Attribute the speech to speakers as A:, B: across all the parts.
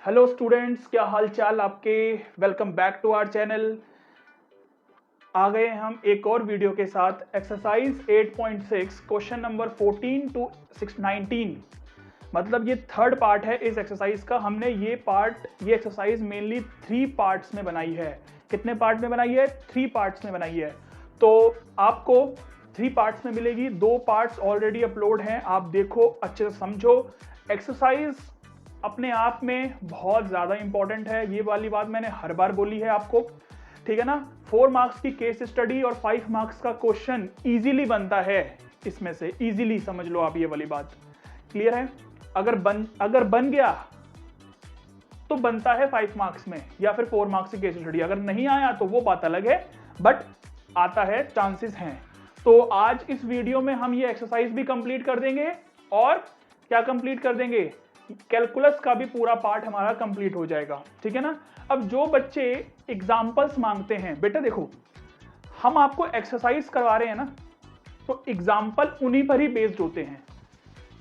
A: Hello students, क्या हाल चाल आपके। Welcome back to our channel. आ गए हम एक और वीडियो के साथ। एक्सरसाइज 8.6 क्वेश्चन नंबर 14 टू 619, मतलब ये थर्ड पार्ट है इस एक्सरसाइज का। हमने ये एक्सरसाइज मेनली 3 पार्ट्स में बनाई है। कितने पार्ट में बनाई है? 3 पार्ट्स में बनाई है। तो आपको 3 पार्ट्स में मिलेगी। 2 पार्ट्स ऑलरेडी अपलोड हैं, आप देखो, अच्छे से समझो। एक्सरसाइज अपने आप में बहुत ज़्यादा इंपॉर्टेंट है, ये वाली बात मैंने हर बार बोली है आपको, ठीक है ना। 4 मार्क्स की केस स्टडी और 5 मार्क्स का क्वेश्चन इजीली बनता है इसमें से, इजीली समझ लो आप, ये वाली बात क्लियर है। अगर बन गया तो बनता है 5 मार्क्स में या फिर 4 मार्क्स की केस स्टडी। अगर नहीं आया तो वो बात अलग है, बट आता है, चांसेस हैं। तो आज इस वीडियो में हम ये एक्सरसाइज भी कंप्लीट कर देंगे और क्या कंप्लीट कर देंगे, कैलकुलस का भी पूरा पार्ट हमारा कंप्लीट हो जाएगा, ठीक है ना। अब जो बच्चे एग्जाम्पल्स मांगते हैं, बेटा देखो, हम आपको एक्सरसाइज करवा रहे हैं ना, तो एग्जाम्पल उन्हीं पर ही बेस्ड होते हैं।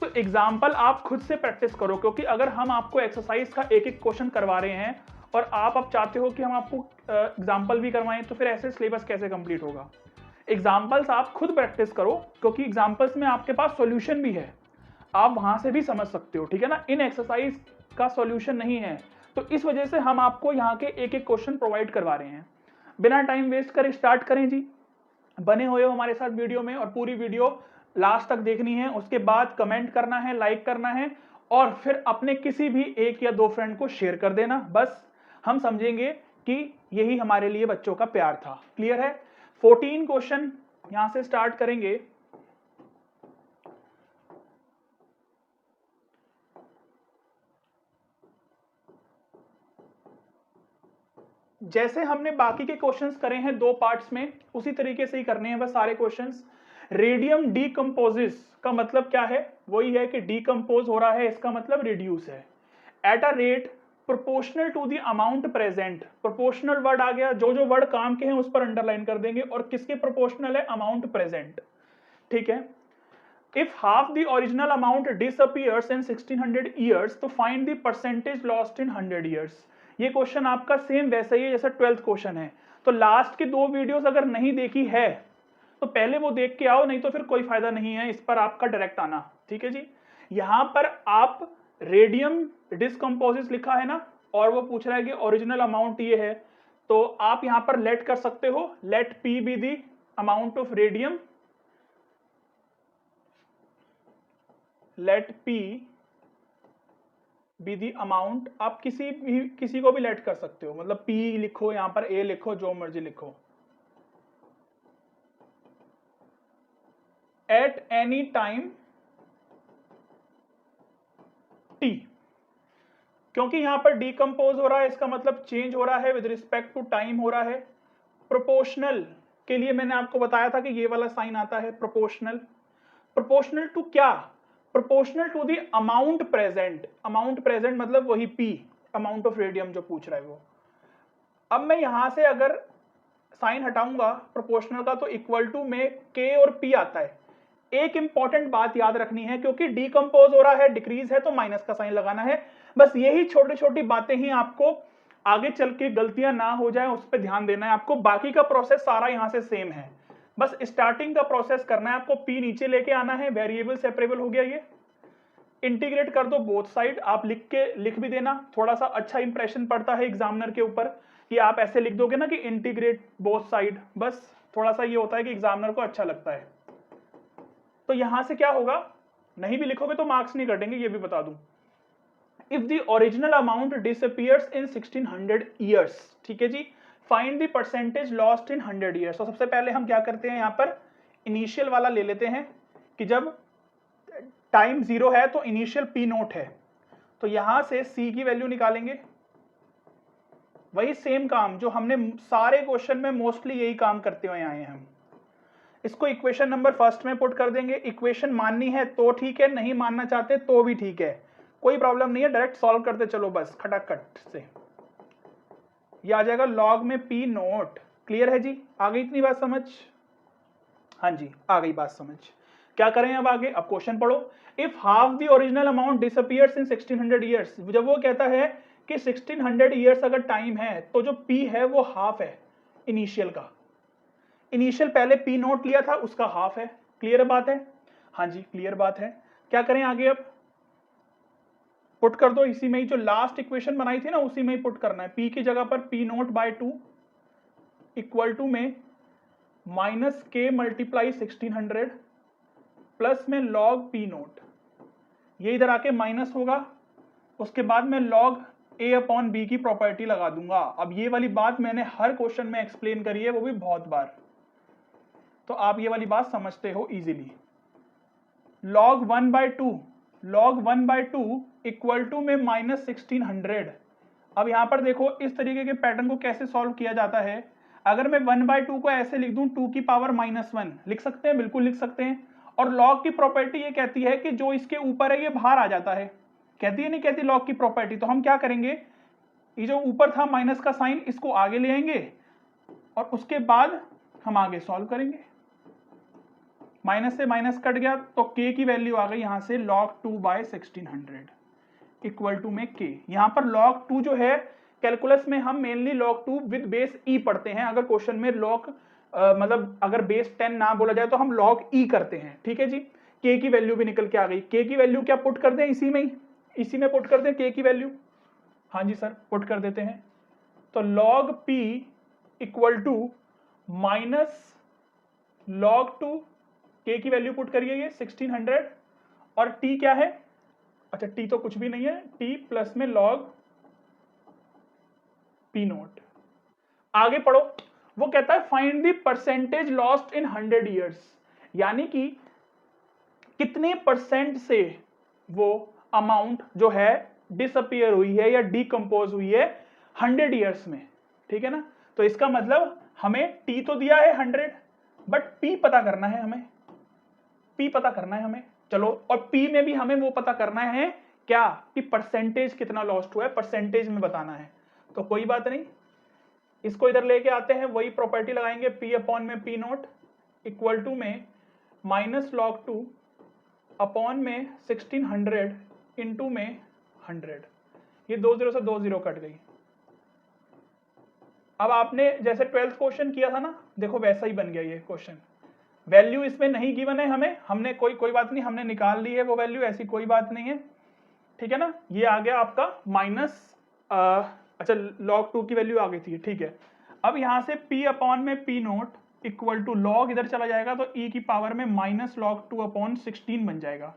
A: तो एग्जाम्पल आप खुद से प्रैक्टिस करो, क्योंकि अगर हम आपको एक्सरसाइज का एक एक क्वेश्चन करवा रहे हैं और आप अब चाहते हो कि हम आपको एग्जाम्पल भी करवाएं, तो फिर ऐसे सिलेबस कैसे कंप्लीट होगा। एग्जाम्पल्स आप खुद प्रैक्टिस करो, क्योंकि एग्जाम्पल्स में आपके पास सॉल्यूशन भी है, आप वहां से भी समझ सकते हो, ठीक है ना। इन एक्सरसाइज का सॉल्यूशन नहीं है, तो इस वजह से हम आपको यहाँ के एक एक क्वेश्चन प्रोवाइड करवा रहे हैं। बिना टाइम वेस्ट करे स्टार्ट करें जी। बने हुए हो हमारे साथ वीडियो में, और पूरी वीडियो लास्ट तक देखनी है। उसके बाद कमेंट करना है, लाइक करना है, और फिर अपने किसी भी एक या 2 फ्रेंड को शेयर कर देना। बस हम समझेंगे कि यही हमारे लिए बच्चों का प्यार था। क्लियर है। 14 क्वेश्चन यहां से स्टार्ट करेंगे। जैसे हमने बाकी के क्वेश्चंस करे हैं 2 पार्ट्स में, उसी तरीके से ही करने हैं बस सारे क्वेश्चंस। रेडियम डीकंपोजिस का मतलब क्या है? वही है कि डीकंपोज हो रहा है, इसका मतलब रिड्यूस है। At a rate proportional to the amount present. Proportional word आ गया, जो जो वर्ड काम के हैं उस पर अंडरलाइन कर देंगे, और किसके प्रोपोर्शनल है? अमाउंट प्रेजेंट, ठीक है। If half the original amount disappears in 1600 years, तो find the percentage lost in 100 years। ये क्वेश्चन आपका सेम वैसा ही है जैसा 12th क्वेश्चन है। तो लास्ट की 2 वीडियोस अगर नहीं देखी है तो पहले वो देख के आओ, नहीं तो फिर कोई फायदा नहीं है इस पर आपका डायरेक्ट आना, ठीक है जी। यहां पर आप रेडियम डिस्कम्पोजिस लिखा है ना, और वो पूछ रहा है कि ओरिजिनल अमाउंट ये है, तो आप यहां पर लेट कर सकते हो, let P be the amount of radium, let P be the amount. आप किसी को भी लेट कर सकते हो, मतलब P लिखो, यहां पर A लिखो, जो मर्जी लिखो। एट एनी टाइम T, क्योंकि यहां पर डीकंपोज हो रहा है, इसका मतलब चेंज हो रहा है, विद रिस्पेक्ट टू टाइम हो रहा है। प्रोपोर्शनल के लिए मैंने आपको बताया था कि ये वाला साइन आता है, प्रोपोर्शनल। प्रोपोर्शनल टू क्या? Proportional to the amount present. Amount present मतलब वही P, अमाउंट ऑफ रेडियम जो पूछ रहा है वो। अब मैं यहां से अगर साइन हटाऊंगा प्रोपोर्शनल का, तो इक्वल टू में K और P आता है। एक इंपॉर्टेंट बात याद रखनी है, क्योंकि डीकंपोज हो रहा है, डिक्रीज है, तो माइनस का साइन लगाना है। बस यही छोटी छोटी बातें ही आपको आगे चल के गलतियां ना हो जाए, उस पर ध्यान देना है आपको। बाकी का प्रोसेस सारा यहां से सेम है, बस स्टार्टिंग का प्रोसेस करना है आपको। P नीचे लेके आना है, वेरिएबल सेपरेबल हो गया, ये इंटीग्रेट कर दो बोथ साइड। आप लिख भी देना, थोड़ा सा अच्छा इंप्रेशन पड़ता है एग्जामिनर के ऊपर कि आप ऐसे लिख दोगे ना कि इंटीग्रेट बोथ साइड, बस थोड़ा सा ये होता है कि एग्जामिनर को अच्छा लगता है। तो यहां से क्या होगा, नहीं भी लिखोगे तो मार्क्स नहीं कटेंगे, ये भी बता दूं। If the original amount disappears in 1600 years, ठीक है जी, find the percentage lost in 100 years. तो सबसे पहले हम क्या करते हैं, यहां पर इनिशियल वाला ले लेते हैं कि जब टाइम 0 है तो इनिशियल P नोट है, तो यहां से C की वैल्यू निकालेंगे। वही सेम काम जो हमने सारे क्वेश्चन में मोस्टली यही काम करते हुए आए हैं हम। इसको इक्वेशन नंबर फर्स्ट में पुट कर देंगे। इक्वेशन माननी है तो ठीक है, नहीं मानना चाहते तो भी ठीक है, कोई प्रॉब्लम नहीं है, डायरेक्ट सॉल्व करते चलो बस खटाखट से। ये आ जाएगा लॉग में P नोट। क्लियर है जी, आ गई इतनी बात समझ? हाँ जी, आ गई बात समझ। क्या करें अब आगे? अब क्वेश्चन पढ़ो। If half the original amount disappears in 1600 years, जब वो कहता है कि 1600 ईयर्स अगर टाइम है तो जो p है वो हाफ है इनिशियल का। इनिशियल पहले p नोट लिया था उसका हाफ है। क्लियर बात है? हाँ जी क्लियर बात है। क्या करें आगे? अब पुट कर दो इसी में ही, जो लास्ट इक्वेशन बनाई थी ना उसी में ही पुट करना है। p की जगह पर p naught by 2 equal to में माइनस k मल्टीप्लाई 1600 प्लस में लॉग p नोट, ये इधर आके माइनस होगा। उसके बाद मैं लॉग a अपॉन b की प्रॉपर्टी लगा दूंगा। अब ये वाली बात मैंने हर क्वेश्चन में एक्सप्लेन करी है, वो भी बहुत बार, तो आप ये वाली बात समझते हो easily. Log 1/2 log 1/2 equal to में माइनस 1600। अब यहां पर देखो इस तरीके के पैटर्न को कैसे सॉल्व किया जाता है। अगर मैं 1/2 को ऐसे लिख दूं 2 की पावर -1, लिख सकते हैं, बिल्कुल लिख सकते हैं। और लॉग की प्रॉपर्टी ये कहती है कि जो इसके ऊपर है ये बाहर आ जाता है, कहती है नहीं कहती लॉग की प्रॉपर्टी? तो हम क्या करेंगे, ये जो ऊपर था माइनस का साइन इसको आगे ले आएंगे और उसके बाद हम आगे सॉल्व करेंगे। माइनस से माइनस कट गया तो k की वैल्यू आ गई यहां से log 2/1600 इक्वल टू में k। यहां पर log 2 जो है कैलकुलस में हम mainly log 2 with base e पढ़ते हैं। अगर क्वेश्चन में log मतलब अगर बेस 10 ना बोला जाए तो हम log e करते हैं। ठीक है जी। k की वैल्यू भी निकल के आ गई। k की वैल्यू क्या पुट कर दें इसी में ही, इसी में पुट कर दें k की वैल्यू? हाँ जी सर पुट कर देते हैं। तो log p equal to minus log 2, k की वैल्यू पुट करिए ये 1600, और t क्या है? अच्छा t तो कुछ भी नहीं है, t प्लस में log p नोट। आगे पढ़ो, वो कहता है find the percentage lost in 100 years, यानी कि कितने परसेंट से वो अमाउंट जो है डिसअपियर हुई है या डिकम्पोज हुई है 100 ईयर्स में। ठीक है ना? तो इसका मतलब हमें t तो दिया है 100, बट p पता करना है हमें, p पता करना है हमें। चलो, और p में भी हमें वो पता करना है क्या कि परसेंटेज कितना लॉस्ट हुआ है, परसेंटेज में बताना है। तो कोई बात नहीं, इसको इधर लेके आते हैं, वही प्रॉपर्टी लगाएंगे, p अपॉन में p नोट इक्वल टू में माइनस log 2 अपॉन में 1600 इंटू में 100। ये 2 0 से 2 0 कट गई। अब आपने जैसे 12th क्वेश्चन किया था ना, देखो वैसा ही बन गया ये क्वेश्चन। वैल्यू इसमें नहीं गिवन है हमें, हमने कोई बात नहीं, हमने निकाल ली है वो वैल्यू, ऐसी कोई बात नहीं है। ठीक है ना? ये आ गया आपका माइनस अच्छा log 2 की वैल्यू आ गई थी। ठीक है, अब यहां से p अपॉन में p naught equal to log इधर चला जाएगा तो e की पावर में माइनस log 2 अपॉन 16 बन जाएगा।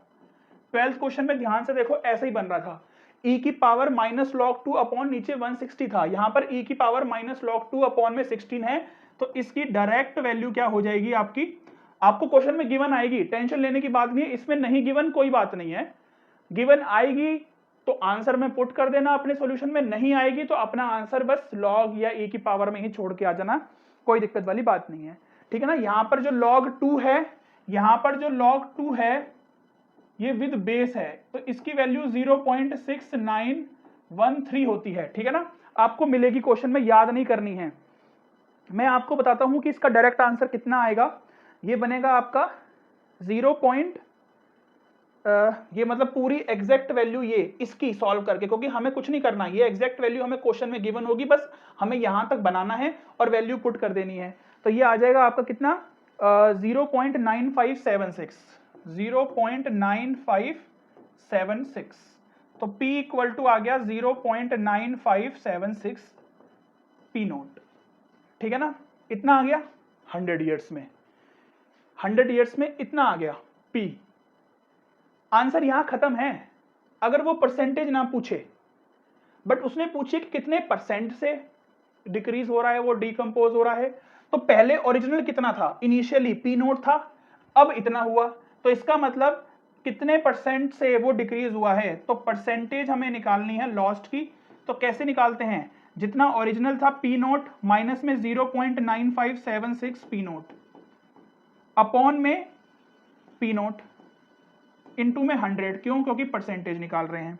A: 12th क्वेश्चन में ध्यान से देखो ऐसे ही बन रहा था, e की पावर माइनस log 2 अपॉन नीचे 160 था, यहां पर e की पावर माइनस log 2 अपॉन में 16 है। तो इसकी डायरेक्ट वैल्यू क्या हो जाएगी आपकी, आपको क्वेश्चन में गिवन आएगी, टेंशन लेने की बात नहीं है, इसमें नहीं गिवन कोई बात नहीं है। गिवन आएगी तो आंसर में पुट कर देना अपने सॉल्यूशन में, नहीं आएगी तो अपना आंसर बस लॉग या e की पावर में ही छोड़ के आ जाना, कोई दिक्कत वाली बात नहीं है। ठीक है ना? यहां पर जो log 2 है, यहां पर जो log 2 है ये विद बेस है, तो इसकी वैल्यू 0.6913 होती है। ठीक है ना? आपको मिलेगी, क्वेश्चन में याद नहीं करनी है। मैं आपको बताता हूं कि इसका डायरेक्ट आंसर कितना आएगा। ये बनेगा आपका 0. ये मतलब पूरी एग्जैक्ट वैल्यू ये इसकी सॉल्व करके, क्योंकि हमें कुछ नहीं करना, ये एग्जैक्ट वैल्यू हमें क्वेश्चन में गिवन होगी, बस हमें यहां तक बनाना है और वैल्यू पुट कर देनी है। तो ये आ जाएगा आपका कितना, 0.9576, 0.9576। तो p इक्वल टू आ गया 0.9576 p नोट। ठीक है ना? इतना आ गया 100 ईयर्स में, 100 ईयर्स में इतना आ गया p। आंसर यहां खत्म है। अगर वो परसेंटेज ना पूछे, बट उसने पूछे कि कितने परसेंट से डिक्रीज हो रहा है, वो डिकम्पोज हो रहा है, तो पहले ओरिजिनल कितना था, इनिशियली p नोट था, अब इतना हुआ, तो इसका मतलब कितने परसेंट से वो डिक्रीज हुआ है। तो परसेंटेज हमें निकालनी है लॉस्ट की। तो कैसे निकालते हैं, जितना ओरिजिनल था p नोट माइनस में 0.9576 p नोट अपॉन में p नोट इंटू में 100, क्यों, क्योंकि परसेंटेज निकाल रहे हैं।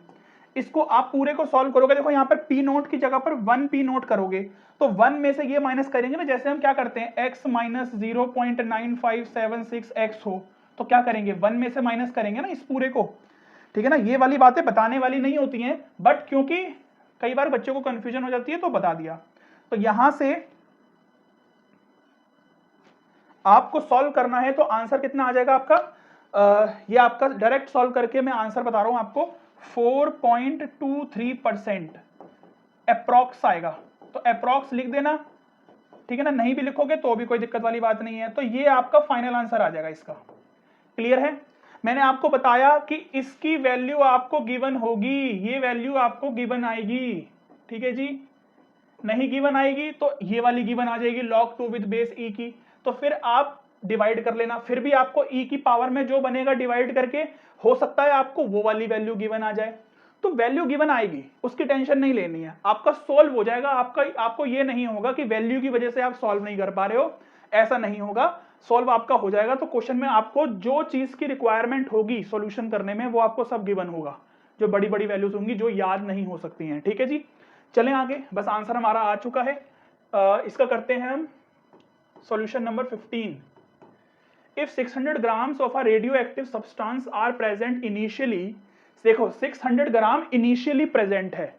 A: इसको आप पूरे को सॉल्व करोगे, देखो यहाँ पर p नोट की जगह पर 1 p नोट करोगे, तो 1 में से ये माइनस करेंगे ना, जैसे हम क्या करते हैं x माइनस 0.9576 x हो तो क्या करेंगे, 1 में से माइनस करेंगे ना इस पूरे को। ठीक है ना? ये वाली बातें बताने वाली नहीं होती हैं, बट क्योंकि कई बार बच्चों को कंफ्यूजन हो जाती है तो बता दिया। तो यहां से आपको सॉल्व करना है तो आंसर कितना आ जाएगा आपका, ये आपका डायरेक्ट सॉल्व करके मैं आंसर बता रहा हूं आपको, 4.23% अप्रॉक्स आएगा। तो अप्रॉक्स लिख देना, ठीक है ना, नहीं भी लिखोगे तो भी कोई दिक्कत वाली बात नहीं है। तो ये आपका फाइनल आंसर आ जाएगा इसका। क्लियर है? मैंने आपको बताया कि इसकी वैल्यू आपको गिवन होगी, ये वैल्यू आपको गिवन आएगी, ठीक है जी। नहीं गिवन आएगी तो ये वाली गिवन आ जाएगी log 2 विद बेस e की, तो फिर आप डिवाइड कर लेना, फिर भी आपको e की पावर में जो बनेगा डिवाइड करके, हो सकता है आपको वो वाली वैल्यू गिवन आ जाए। तो वैल्यू गिवन आएगी, उसकी टेंशन नहीं लेनी है, आपका सोल्व हो जाएगा। आपको ये नहीं होगा कि वैल्यू की वजह से आप सॉल्व नहीं कर पा रहे हो, ऐसा नहीं होगा, सॉल्व आपका हो जाएगा। तो क्वेश्चन में आपको जो चीज की रिक्वायरमेंट होगी सॉल्यूशन करने में वो आपको सब गिवन होगा, जो बड़ी बड़ी वैल्यूज होंगी जो याद नहीं हो सकती हैं, ठीक है जी। चलें आगे, बस आंसर हमारा आ चुका है। इसका करते हैं हम solution number 15। If 600 grams of a radioactive substance are present initially, देखो 600 ग्राम इनिशियली प्रेजेंट है।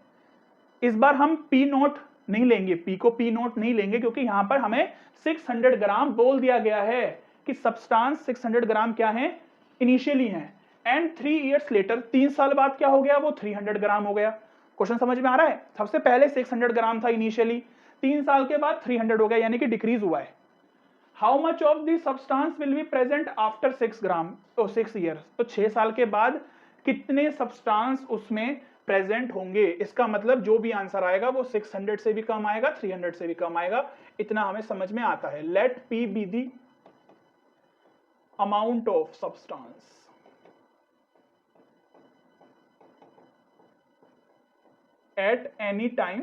A: इस बार हम पी नोट नहीं लेंगे, पी को पी नोट नहीं लेंगे, क्योंकि यहां पर हमें 600 ग्राम बोल दिया गया है कि सब्सटेंस 600 ग्राम क्या है, इनिशियली है। एंड 3 इयर्स लेटर, 3 साल बाद क्या हो गया, वो 300 ग्राम हो गया। क्वेश्चन समझ में आ रहा है? सबसे पहले 600 ग्राम था इनिशियली, 3 साल के बाद 300 हो गया, यानी कि डिक्रीज हुआ है। How much of the substance will be present after 6 ग्राम, तो 6 ईयर्स, तो 6 साल के बाद कितने सब्सटेंस उसमें प्रेजेंट होंगे। इसका मतलब जो भी आंसर आएगा वो 600 से भी कम आएगा, 300 से भी कम आएगा, इतना हमें समझ में आता है। Let P be the amount of substance at any time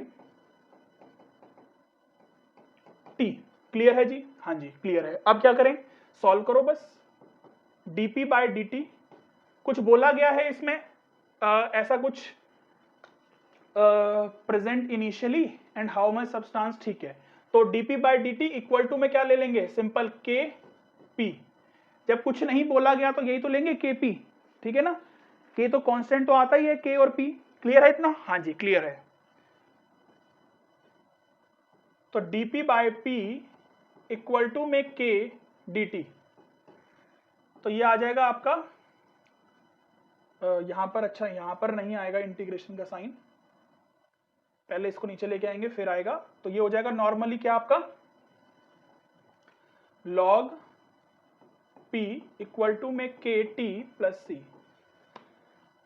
A: t. Clear है जी? हाँ जी क्लियर है। अब क्या करें, सॉल्व करो बस। dp बाय dt कुछ बोला गया है इसमें, ऐसा कुछ present initially and how much substance, ठीक है। तो dp by dt equal to में क्या ले लेंगे, सिंपल के पी। जब कुछ नहीं बोला गया तो यही तो लेंगे के पी, ठीक है ना, के तो कांस्टेंट तो आता ही है, के और पी। क्लियर है इतना? हाँ जी क्लियर है। तो dp by p equal to में के dt, तो ये आ जाएगा आपका यहां पर, अच्छा यहां पर नहीं आएगा इंटीग्रेशन का साइन, पहले इसको नीचे लेके आएंगे फिर आएगा। तो ये हो जाएगा नॉर्मली क्या आपका, log p इक्वल टू में के टी प्लस सी।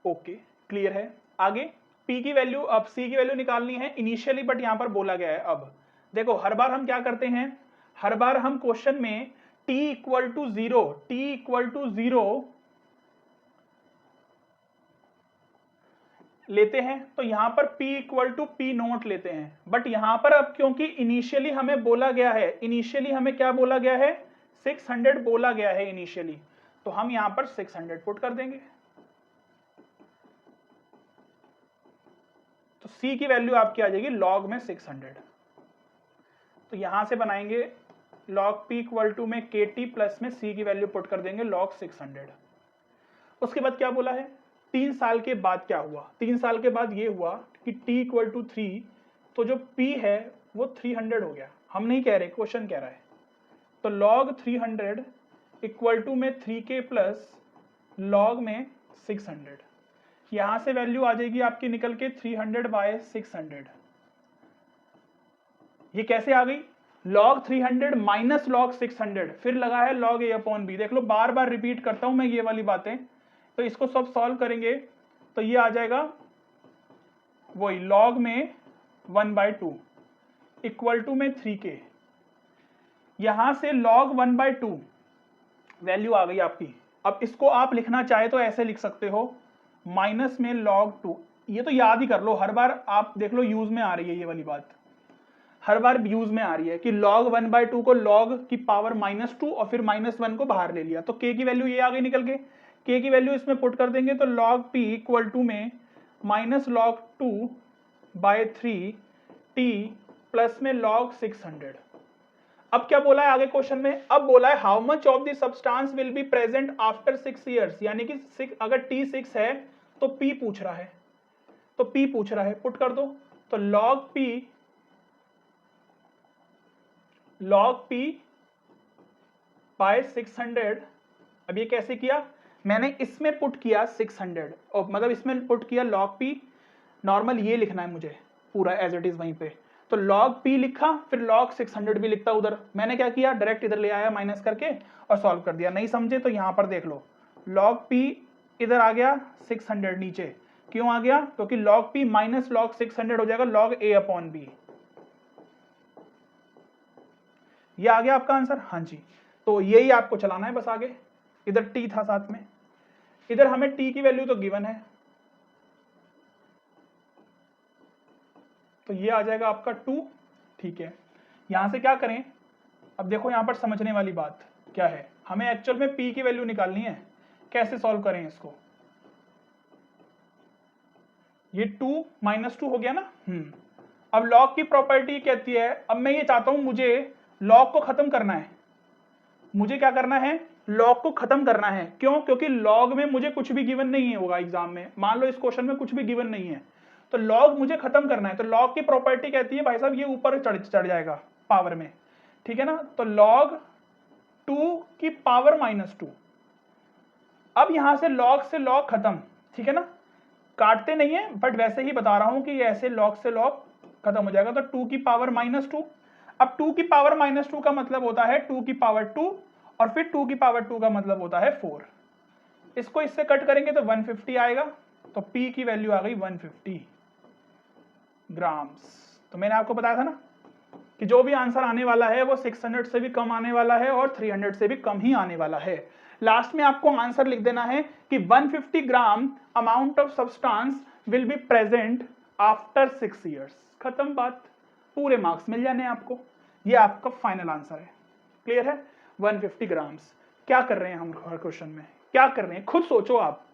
A: ओके क्लियर है। आगे p की वैल्यू, अब c की वैल्यू निकालनी है इनिशियली, बट यहां पर बोला गया है। अब देखो हर बार हम क्या करते हैं, हर बार हम क्वेश्चन में t इक्वल टू 0 लेते हैं, तो यहां पर p equal to P naught लेते हैं। बट यहां पर अब क्योंकि इनिशियली हमें बोला गया है, इनिशियली हमें क्या बोला गया है, 600 बोला गया है इनिशियली, तो हम यहां पर 600 पुट कर देंगे। तो c की वैल्यू आपकी आ जाएगी log में 600। तो यहां से बनाएंगे log p इक्वल टू में के टी प्लस में c की वैल्यू पुट कर देंगे log 600। उसके बाद क्या बोला है, 3 साल के बाद क्या हुआ, 3 साल के बाद ये हुआ कि t इक्वल टू 3, तो जो p है वो 300 हो गया। हम नहीं कह रहे, क्वेश्चन कह रहा है। तो log 300 इक्वल टू में 3k प्लस log में 600, यहां से वैल्यू आ जाएगी आपकी निकल के 300 बाय 600। ये कैसे आ गई, log 300 माइनस log 600, फिर लगा है log a अपॉन b। देख लो बार बार रिपीट करता हूं मैं ये वाली बातें। तो इसको सब सॉल्व करेंगे तो ये आ जाएगा वही log में 1/2 इक्वल टू में 3k, यहां से log 1/2 वैल्यू आ गई आपकी। अब इसको आप लिखना चाहे तो ऐसे लिख सकते हो, माइनस में log 2। ये तो याद ही कर लो, हर बार आप देख लो यूज में आ रही है ये वाली बात, हर बार यूज में आ रही है कि log 1/2 को log की पावर -2 और फिर -1 को बाहर ले लिया, तो k की वैल्यू ये आ गई निकल के। k की वैल्यू इसमें पुट कर देंगे तो log p इक्वल टू में -log 2/3 t प्लस में log 600। अब क्या बोला है आगे क्वेश्चन में, अब बोला है how much of the substance will be present after 6 years, यानी कि अगर t 6 है तो p पूछ रहा है, तो p पूछ रहा है, पुट कर दो। तो log p बाय 600। अब ये कैसे किया, मैंने इसमें पुट किया 600 और मतलब इसमें पुट किया log p, नॉर्मल ये लिखना है मुझे पूरा एज इट इज वहीं पे, तो log p लिखा, फिर log 600 भी लिखता उधर। मैंने क्या किया, डायरेक्ट इधर ले आया माइनस करके और सॉल्व कर दिया। नहीं समझे तो यहां पर देख लो, log p इधर आ गया 600 नीचे, क्यों आ गया, क्योंकि log p माइनस log 600 हो जाएगा log a अपॉन b। ये आ गया आपका आंसर, हाँ जी। तो यही आपको चलाना है बस आगे। इधर t था साथ में, इधर हमें t की वैल्यू तो गिवन है, तो ये आ जाएगा आपका 2। ठीक है, यहां से क्या करें, अब देखो यहां पर समझने वाली बात क्या है, हमें एक्चुअल में p की वैल्यू निकालनी है। कैसे सॉल्व करें इसको, ये 2 माइनस 2 हो गया ना। अब log की प्रॉपर्टी कहती है, अब मैं ये चाहता हूं मुझे log को खत्म करना है, मुझे क्या करना है, log को खत्म करना है। क्यों, क्योंकि log में मुझे कुछ भी गिवन नहीं है होगा एग्जाम में, मान लो इस क्वेश्चन में कुछ भी गिवन नहीं है, तो log मुझे खत्म करना है। तो log की प्रॉपर्टी कहती है भाई साहब ये ऊपर चढ़ जाएगा पावर में, ठीक है ना। तो log 2 की पावर माइनस 2। अब यहां से log खत्म, ठीक है ना, काटते नहीं है बट वैसे ही बता रहा हूं कि ये ऐसे log से log खत्म हो जाएगा। तो 2 की पावर माइनस 2, अब 2 की पावर माइनस 2 का मतलब होता है 2 की पावर 2 और फिर 2 की पावर 2 का मतलब होता है 4। इसको इससे कट करेंगे तो 150 आएगा, तो P की वैल्यू आ गई 150 ग्राम्स। तो मैंने आपको बताया था ना कि जो भी आंसर आने वाला है वो 600 से भी कम आने वाला है और 300 से भी कम ही आने वाला है। लास्ट में आपको आंसर लिख देना है कि 150 gram amount of substance will be present after 6 years. खत्म बात, पूरे मार्क्स मिल जाने आपको। ये आपका फाइनल आंसर है। क्लियर है, 150 ग्राम्स। क्या कर रहे हैं हम हर क्वेश्चन में, क्या कर रहे हैं, खुद सोचो आप,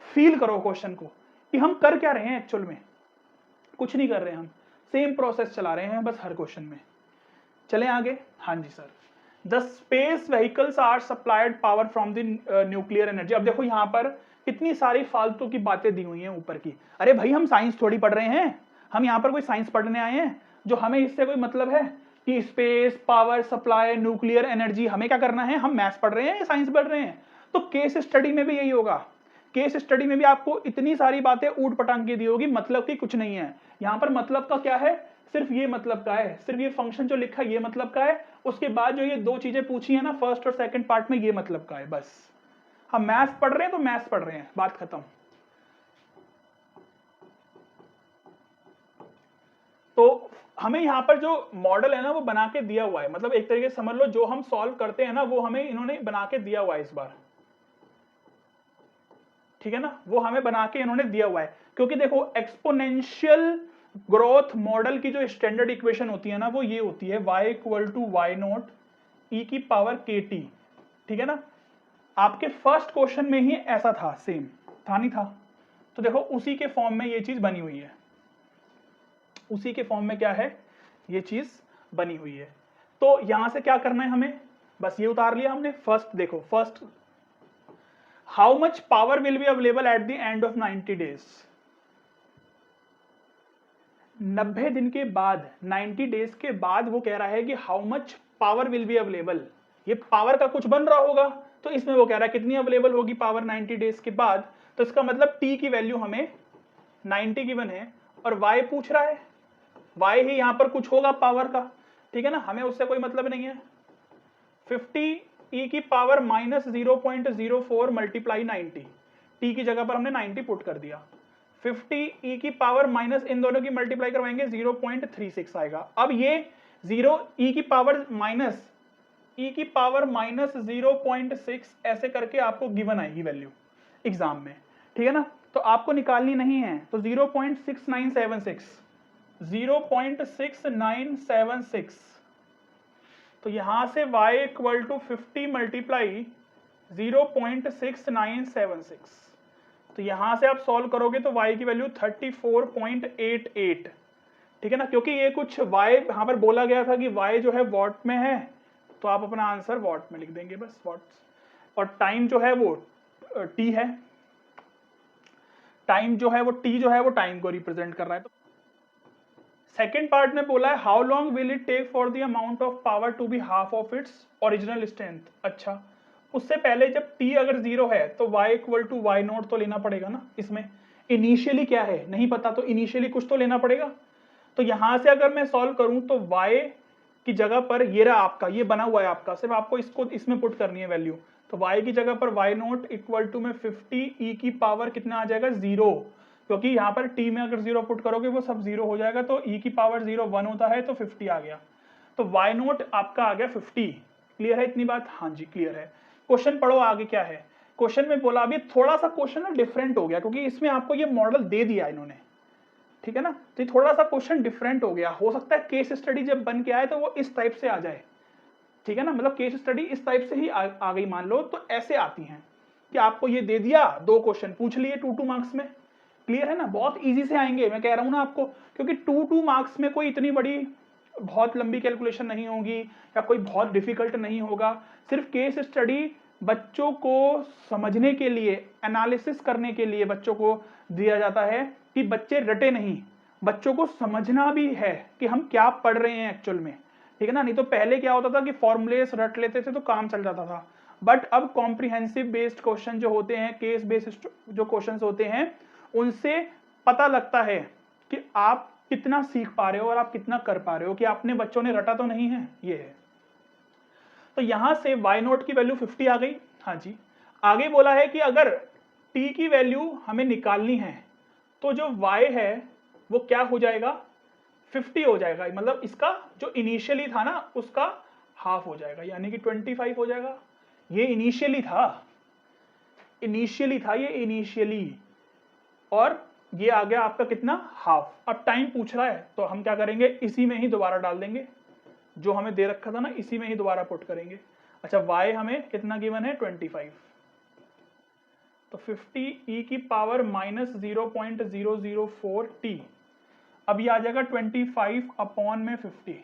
A: फील करो क्वेश्चन को कि हम कर क्या रहे हैं। एक्चुअल में कुछ नहीं कर रहे हैं, हम सेम प्रोसेस चला रहे हैं बस हर क्वेश्चन में। चलें आगे। हाँ जी sir, the space vehicles are supplied power from the nuclear energy. अब देखो यहाँ पर कितनी सारी फालतू की बातें दी हुई हैं ऊपर की। अरे भाई हम साइंस थोड़ी पढ़ रहे हैं, हम यहाँ पर कोई साइंस पढ़ने आए हैं जो हमें इससे कोई मतलब है कि space power supply nuclear energy, हमें क्या करना है, हम मैथ्स पढ़ रहे हैं या साइंस पढ़ रहे हैं। तो केस स्टडी में भी यही होगा, केस स्टडी में भी आपको इतनी सारी बातें ऊट पटांग की दी होगी, मतलब की कुछ नहीं है। यहाँ पर मतलब का क्या है, सिर्फ ये मतलब का है, सिर्फ ये फंक्शन जो लिखा है ये मतलब का है, उसके बाद जो ये दो चीजें पूछी है ना फर्स्ट और सेकंड पार्ट में, ये मतलब का है बस। हम मैथ्स पढ़ रहे हैं तो मैथ्स पढ़ रहे हैं, बात खत्म। तो हमें यहाँ पर जो मॉडल है ना वो बना के दिया हुआ है, मतलब एक तरीके से समझ लो जो हम सॉल्व करते हैं ना वो हमें इन्होंने बना के दिया हुआ है इस बार, ठीक है ना, वो हमें बना के इन्होंने दिया हुआ है। क्योंकि देखो एक्सपोनेंशियल ग्रोथ मॉडल की जो स्टैंडर्ड इक्वेशन होती है ना वो ये होती है y equal to y nought e की पावर के टी, ठीक है ना। आपके फर्स्ट क्वेश्चन में ही ऐसा था, सेम था नहीं था, तो देखो उसी के फॉर्म में ये चीज बनी हुई है, उसी के फॉर्म में क्या है ये चीज बनी हुई है। तो यहां से क्या करना है हमें, बस ये उतार लिया हमने। फर्स्ट देखो, first how much power will be available at the end of 90 days. 90 दिन के बाद, 90 डेज के बाद वो कह रहा है कि how much power will be available, ये पावर का कुछ बन रहा होगा, तो इसमें वो कह रहा है कितनी अवेलेबल होगी पावर 90 डेज के बाद। तो इसका मतलब t की वैल्यू हमें 90 गिवन है और y पूछ रहा है, y ही यहां पर कुछ होगा पावर का, ठीक है ना, हमें उससे कोई मतलब नहीं है। 50 e की पावर माइनस 0.04 मल्टीप्लाई 90, t की जगह पर हमने 90 पुट कर दिया। 50 e की पावर माइनस इन दोनों की मल्टीप्लाई करवाएंगे 0.36 आएगा। अब ये 0 e की पावर माइनस e की पावर माइनस 0.6 ऐसे करके आपको गिवन आएगी वैल्यू एग्जाम में, ठीक है ना। तो आपको निकालनी नहीं है, तो 0.6976, 0.6976, तो यहां से y इक्वल टू 50 मल्टीप्लाई 0.6976, तो यहां से आप सॉल्व करोगे तो y की वैल्यू 34.88, ठीक है ना। क्योंकि ये कुछ y यहां पर बोला गया था कि y जो है वॉट में है, तो आप अपना आंसर वॉट में लिख देंगे बस, वॉट। और टाइम जो है वो t है, टाइम जो है वो t जो है वो टाइम को रिप्रेजेंट कर रहा है। तो सेकेंड पार्ट में बोला है how long will it take for the amount of power to be half of its original strength. अच्छा, उससे पहले जब t अगर 0 है तो y equal to y naught तो लेना पड़ेगा ना। इसमें इनिशियली क्या है नहीं पता, तो इनिशियली कुछ तो लेना पड़ेगा। तो यहां से अगर मैं सॉल्व करूं तो y की जगह पर ये रहा आपका, ये बना हुआ है आपका, सिर्फ आपको इसको इसमें पुट करनी है वैल्यू। तो y की जगह पर वाई नोट इक्वल टू में 50 e की पावर कितना आ जाएगा 0, क्योंकि यहाँ पर t में अगर 0 पुट करोगे वो सब 0 हो जाएगा, तो e की पावर 0 1 होता है तो 50 आ गया। तो y नोट आपका आ गया 50। क्लियर है इतनी बात? हाँ जी क्लियर है। क्वेश्चन पढ़ो आगे क्या है। क्वेश्चन में बोला, अभी थोड़ा सा क्वेश्चन ना डिफरेंट हो गया क्योंकि इसमें आपको ये मॉडल दे दिया इन्होंने, ठीक है ना। तो थोड़ा सा क्वेश्चन डिफरेंट हो गया, हो सकता है केस स्टडी जब बन के आए तो वो इस टाइप से आ जाए, ठीक है ना। मतलब केस स्टडी इस टाइप से ही आ गई मान लो, तो ऐसे आती हैं कि आपको ये दे दिया, 2 क्वेश्चन पूछ लिए 2 मार्क्स में। क्लियर है ना, बहुत इजी से आएंगे, मैं कह रहा हूं ना आपको, क्योंकि 2 मार्क्स में कोई इतनी बड़ी बहुत लंबी कैलकुलेशन नहीं होगी या कोई बहुत डिफिकल्ट नहीं होगा। सिर्फ केस स्टडी बच्चों को समझने के लिए, एनालिसिस करने के लिए बच्चों को दिया जाता है कि बच्चे रटे नहीं, बच्चों को समझना भी है कि हम क्या पढ़ रहे हैं एक्चुअल में, ठीक है ना। नहीं तो पहले क्या होता था कि फॉर्मूलेस रट लेते थे तो काम चल जाता था, बट अब कॉम्प्रिहेंसिव बेस्ड क्वेश्चन जो होते हैं, केस बेस्ड जो क्वेश्चन होते हैं, उनसे पता लगता है कि आप कितना सीख पा रहे हो और आप कितना कर पा रहे हो, कि आपने बच्चों ने रटा तो नहीं है। ये है, तो यहां से y नोट की वैल्यू 50 आ गई। हाँ जी, आगे बोला है कि अगर t की वैल्यू हमें निकालनी है तो जो y है वो क्या हो जाएगा 50 हो जाएगा, मतलब इसका जो इनिशियली था ना उसका हाफ हो जाएगा, यानी कि 25 हो जाएगा। ये इनिशियली था ये इनिशियली, और ये आ गया आपका कितना हाफ। अब टाइम पूछ रहा है तो हम क्या करेंगे, इसी में ही दोबारा डाल देंगे, जो हमें दे रखा था ना इसी में ही दोबारा पुट करेंगे। अच्छा, y हमें कितना गिवन है 25, तो 50 e की पावर माइनस 0.004 t, अब ये आ जाएगा 25 अपॉन में 50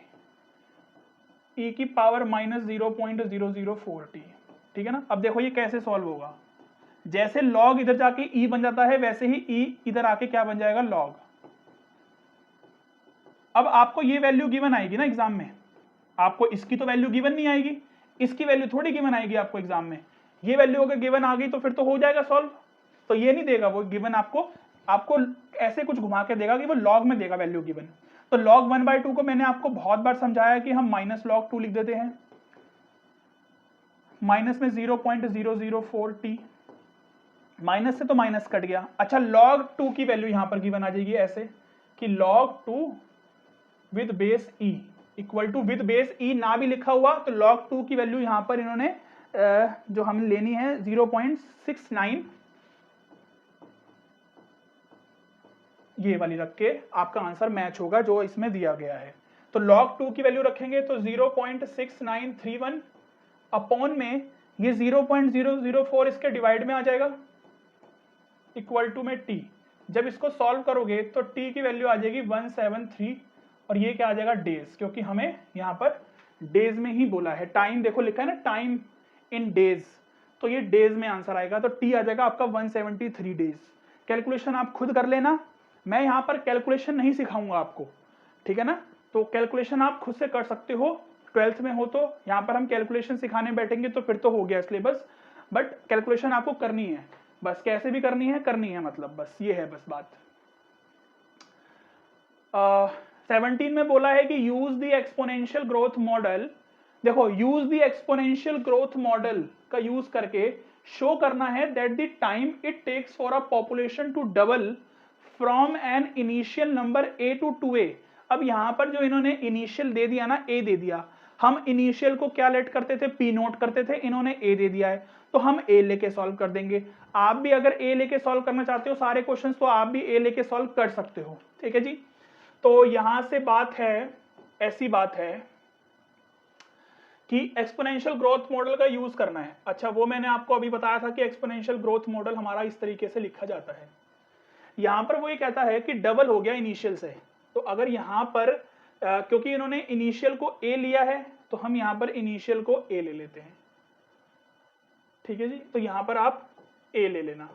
A: e की पावर माइनस 0.004 t, ठीक है ना। अब देखो ये कैसे सॉल्व होगा, जैसे log इधर जाके e बन जाता है वैसे ही e इधर आके क्या बन जाएगा log। अब आपको ये वैल्यू गिवन आएगी ना एग्जाम में, आपको इसकी तो वैल्यू गिवन नहीं आएगी, इसकी वैल्यू थोड़ी गिवन आएगी आपको एग्जाम में। ये वैल्यू अगर गिवन आ गई तो फिर तो हो जाएगा सॉल्व। तो ये नहीं देगा वो गिवन, आपको ऐसे कुछ घुमा के देगा कि वो लॉग में देगा वैल्यू गिवन। तो log 1/2 को मैंने आपको बहुत बार समझाया कि हम माइनस log 2 लिख देते हैं, माइनस में 0.004 t, माइनस से तो माइनस कट गया। अच्छा, log 2 की वैल्यू यहां पर गिवन आ जाएगी ऐसे कि log 2 with base e equal to, with base e ना भी लिखा हुआ तो log 2 की वैल्यू यहां पर इन्होंने जो हमें लेनी है 0.69 ये वाली रख के आपका आंसर मैच होगा जो इसमें दिया गया है। तो log 2 की वैल्यू रखेंगे तो 0.6931 अपॉन में ये 0.004 इसके डिवाइड में आ जाएगा इक्वल टू में t। जब इसको सॉल्व करोगे तो t की वैल्यू आ जाएगी 173, और ये क्या आ जाएगा डेज, क्योंकि हमें यहाँ पर डेज में ही बोला है। टाइम देखो लिखा है ना, टाइम इन डेज, तो ये डेज में आंसर आएगा, तो t आ जाएगा आपका 173 डेज। कैलकुलेशन आप खुद कर लेना, मैं यहाँ पर कैलकुलेशन नहीं सिखाऊंगा आपको, ठीक है ना। तो कैलकुलेशन आप खुद से कर सकते हो, 12th में हो तो यहाँ पर हम कैलकुलेशन सिखाने बैठेंगे तो फिर तो हो गया सिलेबस, बट कैलकुलेशन आपको करनी है, बस कैसे भी करनी है, मतलब बस ये है बस बात। 17 में बोला है कि use the exponential growth model. देखो, use the exponential growth model का यूज करके शो करना है that the time it takes for a population to double from an initial number a to 2a। अब यहां पर जो इन्होंने इनिशियल दे दिया ना, a दे दिया, हम इनिशियल को क्या लेट करते थे, p नोट करते थे, इन्होंने a दे दिया है तो हम a लेके सॉल्व कर देंगे। आप भी अगर a लेके सॉल्व करना चाहते हो सारे क्वेश्चंस तो आप भी a लेके सॉल्व कर सकते हो, ठीक है जी। तो यहां से बात है, ऐसी बात है कि एक्सपोनेंशियल ग्रोथ मॉडल का यूज करना है। अच्छा, वो मैंने आपको अभी बताया था कि एक्सपोनेंशियल ग्रोथ मॉडल हमारा इस तरीके से लिखा जाता है। यहां पर वो ये कहता है कि डबल हो गया इनिशियल से, तो अगर यहां पर क्योंकि इन्होंने इनिशियल को a लिया है तो हम यहां पर इनिशियल को a ले लेते हैं, ठीक है जी। तो यहां पर आप a ले लेना,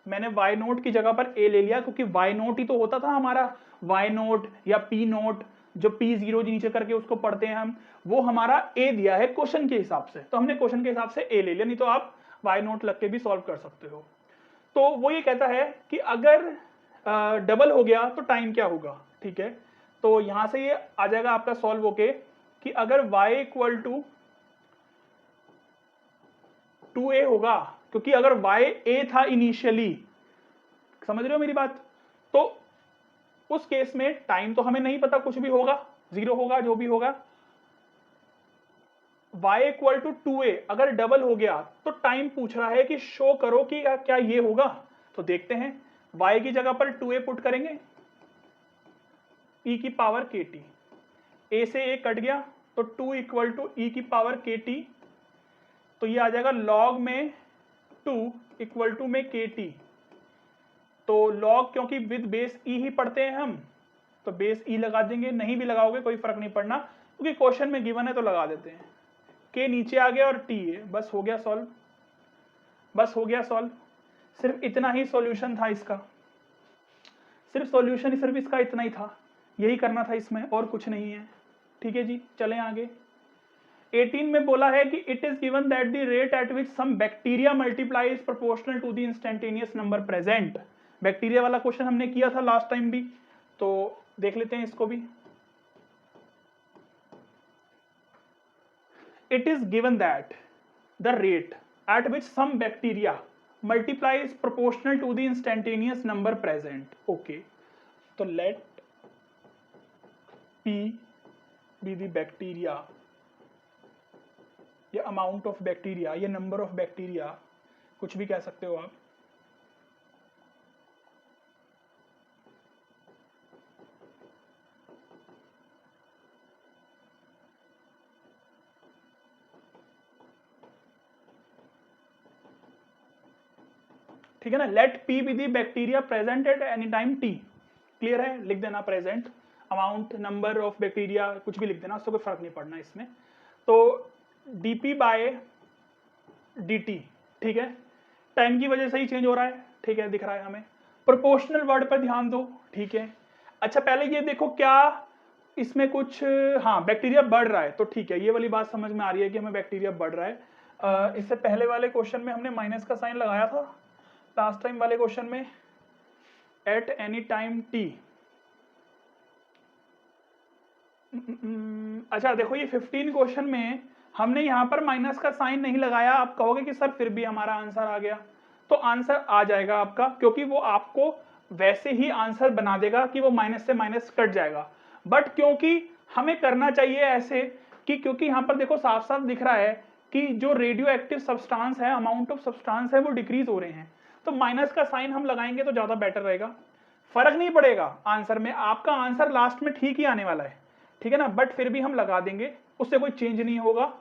A: मैंने वाई नोट की जगह पर ए ले लिया क्योंकि वाई नोट ही तो होता था हमारा, वाई नोट या पी नोट, जो पी जीरो नीचे करके उसको पढ़ते हैं हम, वो हमारा ए दिया है क्वेश्चन के हिसाब से, तो हमने क्वेश्चन के हिसाब से ए ले लिया, नहीं तो आप वाई नोट लग के भी सॉल्व कर सकते हो। तो वो ये कहता है कि अगर डबल हो गया तो टाइम क्या होगा, ठीक है। तो यहां से ये आ जाएगा आपका सॉल्व होके कि अगर y इक्वल टू 2a होगा, क्योंकि अगर y a था इनिशियली, समझ रहे हो मेरी बात, तो उस केस में टाइम तो हमें नहीं पता, कुछ भी होगा, 0 होगा, जो भी होगा। y इक्वल टू 2a अगर डबल हो गया तो टाइम पूछ रहा है कि शो करो कि क्या ये होगा। तो देखते हैं, y की जगह पर 2a पुट करेंगे, e की पावर kt, a से a कट गया तो 2 इक्वल टू e की पावर kt, तो ये आ जाएगा log में 2 इक्वल टू में kt। तो log क्योंकि विद बेस e ही पढ़ते हैं हम, तो बेस e लगा देंगे, नहीं भी लगाओगे कोई फर्क नहीं पड़ना, क्योंकि क्वेश्चन में गिवन है तो लगा देते हैं। k नीचे आ गया और t है, बस हो गया सॉल्व, बस हो गया सॉल्व। सिर्फ इतना ही सॉल्यूशन था इसका, सिर्फ सॉल्यूशन सिर्फ इसका इतना ही था, यही करना था इसमें, और कुछ नहीं है। ठीक है जी, चलें आगे। 18 में बोला है कि it is given that the rate at which some bacteria multiply is proportional to the instantaneous number present. Bacteria वाला क्वेश्चन हमने किया था लास्ट टाइम भी, तो देख लेते हैं इसको भी। It is given that the rate at which some bacteria multiply is proportional to the instantaneous number present. Okay, तो let P be the bacteria, या अमाउंट ऑफ बैक्टीरिया, या नंबर ऑफ बैक्टीरिया, कुछ भी कह सकते हो आप। ठीक है ना, let P be the bacteria present at any time T। Clear है, लिख देना present, amount, number of bacteria, कुछ भी लिख देना, उससे कोई फर्क नहीं पड़ना इसमें। तो dp बाय dt, ठीक है, टाइम की वजह से ही चेंज हो रहा है, ठीक है, दिख रहा है हमें। प्रोपोर्शनल वर्ड पर ध्यान दो, ठीक है। अच्छा, पहले ये देखो क्या इसमें कुछ, हाँ बैक्टीरिया बढ़ रहा है, तो ठीक है, ये वाली बात समझ में आ रही है कि हमें बैक्टीरिया बढ़ रहा है। इससे पहले वाले क्वेश्चन में हमने माइनस का साइन लगाया था, लास्ट टाइम वाले क्वेश्चन में, एट एनी टाइम t। अच्छा देखो, ये 15 क्वेश्चन में हमने यहाँ पर माइनस का साइन नहीं लगाया। आप कहोगे कि सर फिर भी हमारा आंसर आ गया, तो आंसर आ जाएगा आपका, क्योंकि वो आपको वैसे ही आंसर बना देगा कि वो माइनस से माइनस कट जाएगा। बट क्योंकि हमें करना चाहिए ऐसे कि, क्योंकि यहाँ पर देखो साफ साफ दिख रहा है कि जो रेडियो एक्टिव सब्सटेंस है, अमाउंट ऑफ सब्सटेंस है, वो डिक्रीज हो रहे हैं, तो माइनस का साइन हम लगाएंगे तो ज्यादा बेटर रहेगा। फर्क नहीं पड़ेगा आंसर में, आपका आंसर लास्ट में ठीक ही आने वाला है, ठीक है ना, बट फिर भी हम लगा देंगे, उससे कोई चेंज नहीं होगा।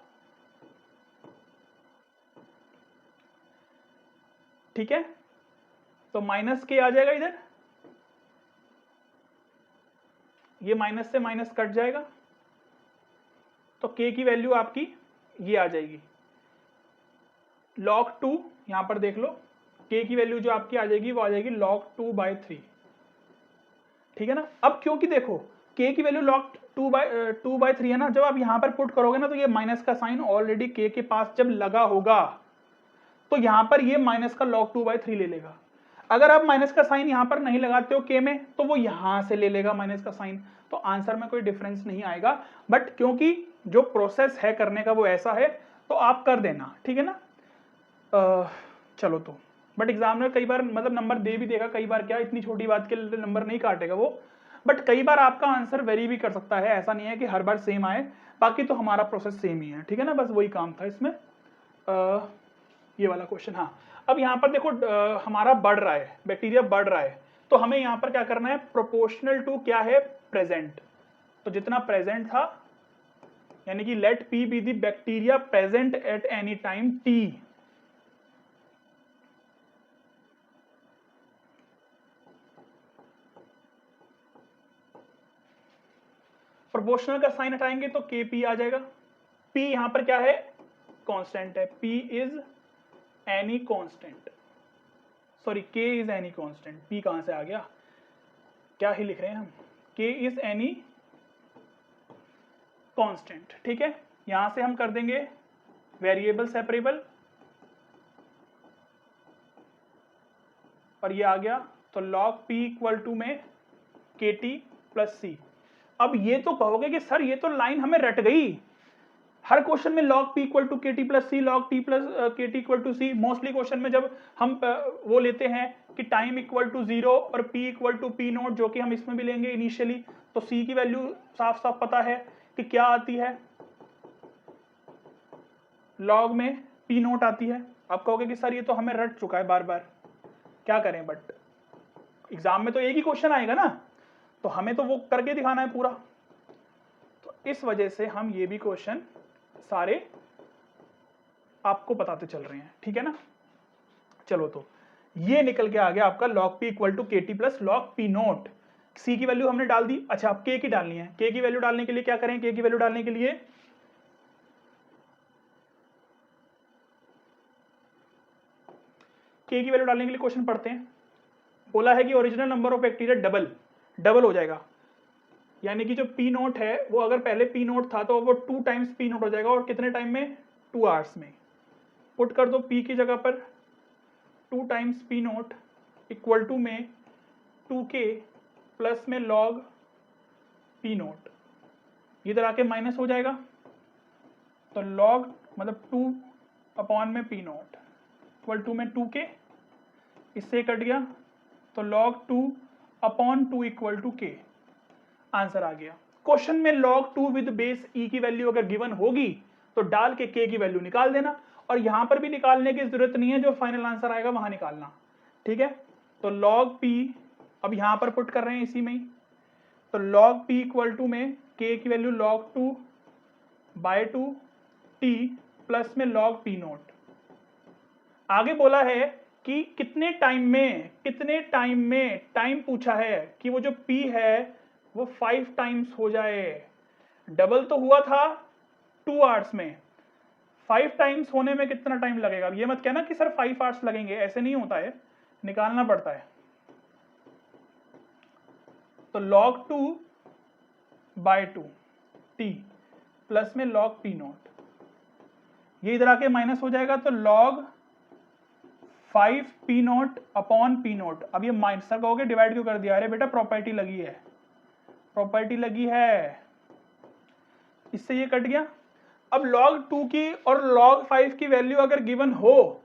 A: ठीक है, तो माइनस के आ जाएगा इधर, ये माइनस से माइनस कट जाएगा, तो k की वैल्यू आपकी ये आ जाएगी log 2, यहां पर देख लो, k की वैल्यू जो आपकी आ जाएगी वो आ जाएगी log 2/3। ठीक है ना, अब क्योंकि देखो k की वैल्यू log 2/3 है ना, जब आप यहां पर पुट करोगे ना, तो ये माइनस का साइन ऑलरेडी k के पास जब लगा होगा, तो यहां पर ये माइनस का log 2/3 ले लेगा। अगर आप माइनस का साइन यहां पर नहीं लगाते हो k में, तो वो यहां से ले लेगा माइनस का साइन, तो आंसर में कोई डिफरेंस नहीं आएगा। बट क्योंकि जो प्रोसेस है करने का वो ऐसा है, तो आप कर देना, ठीक है ना। चलो, तो बट एग्जामिनर कई बार मतलब नंबर दे भी देगा, कई बार क्या इतनी छोटी बात के लिए नंबर नहीं काटेगा वो, बट कई बार आपका आंसर वेरी भी कर सकता है, ऐसा नहीं है कि हर बार सेम आए। बाकी तो हमारा प्रोसेस सेम ही है, ठीक है ना, बस वही काम था इसमें। ये वाला क्वेश्चन, हाँ। अब यहाँ पर देखो हमारा बढ़ रहा है, बैक्टीरिया बढ़ रहा है, तो हमें यहाँ पर क्या करना है, प्रोपोर्शनल टू क्या है, प्रेजेंट। तो जितना प्रेजेंट था, यानी कि let P be the bacteria present at any time T। Proportional का साइन हटाएंगे तो Kp आ जाएगा। P यहां पर क्या है, कांस्टेंट है, P is any constant. Sorry k is any constant, p कहां से आ गया, क्या ही लिख रहे हैं हम, k इज एनी कांस्टेंट। ठीक है, यहां से हम कर देंगे वेरिएबल सेपरेबल और ये आ गया, तो log p इक्वल टू में kt प्लस c। अब ये तो कहोगे कि सर ये तो लाइन हमें रट गई, हर क्वेश्चन में log p equal to kt plus c, log t plus kt equal to सी। मोस्टली क्वेश्चन में जब हम वो लेते हैं कि टाइम इक्वल टू 0 और p equal to p naught, जो कि हम इसमें भी लेंगे इनिशियली, तो c की वैल्यू साफ साफ पता है कि क्या आती है, log में p नोट आती है। आप कहोगे कि सर ये तो हमें रट चुका है बार बार, क्या करें, बट एग्जाम में तो एक ही क्वेश्चन आएगा ना, तो हमें तो वो करके दिखाना है पूरा, तो इस वजह से हम ये भी क्वेश्चन सारे आपको बताते चल रहे हैं। ठीक है ना, चलो तो ये निकल के आ गया आपका log p equal to kt plus log p naught. c की वैल्यू हमने डाल दी। अच्छा, अब k की डालनी है, k की वैल्यू डालने के लिए क्या करें, k की वैल्यू डालने के लिए क्वेश्चन पढ़ते हैं। बोला है कि original number of bacteria double हो जाएगा, यानी कि जो p नोट है वो अगर पहले p नोट था तो वो 2 टाइम्स p नोट हो जाएगा, और कितने टाइम में, 2 आवर्स में। पुट कर दो p की जगह पर 2 times p naught equal to में 2k प्लस में log p नोट, इधर आके माइनस हो जाएगा, तो log मतलब 2 अपॉन में p नोट इक्वल टू में 2k, इससे कट गया, तो log 2 upon 2 equal to k। Answer आ गया। क्वेश्चन में log 2 विद बेस e की वैल्यू अगर गिवन होगी तो डाल के k की वैल्यू निकाल देना, और यहां पर भी निकालने की जरूरत नहीं है, जो फाइनल आंसर आएगा वहां निकालना। ठीक है, तो log p अब यहां पर पुट कर रहे हैं इसी में ही, तो log p इक्वल टू में k की value log 2 by 2 t plus में log p नोट। आगे बोला है कि कितने टाइम में टाइम पूछा है कि वो जो p है वो 5 टाइम्स हो जाए। डबल तो हुआ था 2 आवर्स में, 5 टाइम्स होने में कितना टाइम लगेगा। ये मत कहना कि सर 5 आवर्स लगेंगे, ऐसे नहीं होता है, निकालना पड़ता है। तो log 2 बाय 2 t प्लस में log p नोट, ये इधर आके माइनस हो जाएगा, तो log 5 p naught upon p note. अब ये माइनस, सर कहोगे डिवाइड क्यों कर दिया, अरे बेटा प्रॉपर्टी लगी है, इससे ये कट गया। अब log 2 की और log 5 की वैल्यू अगर गिवन हो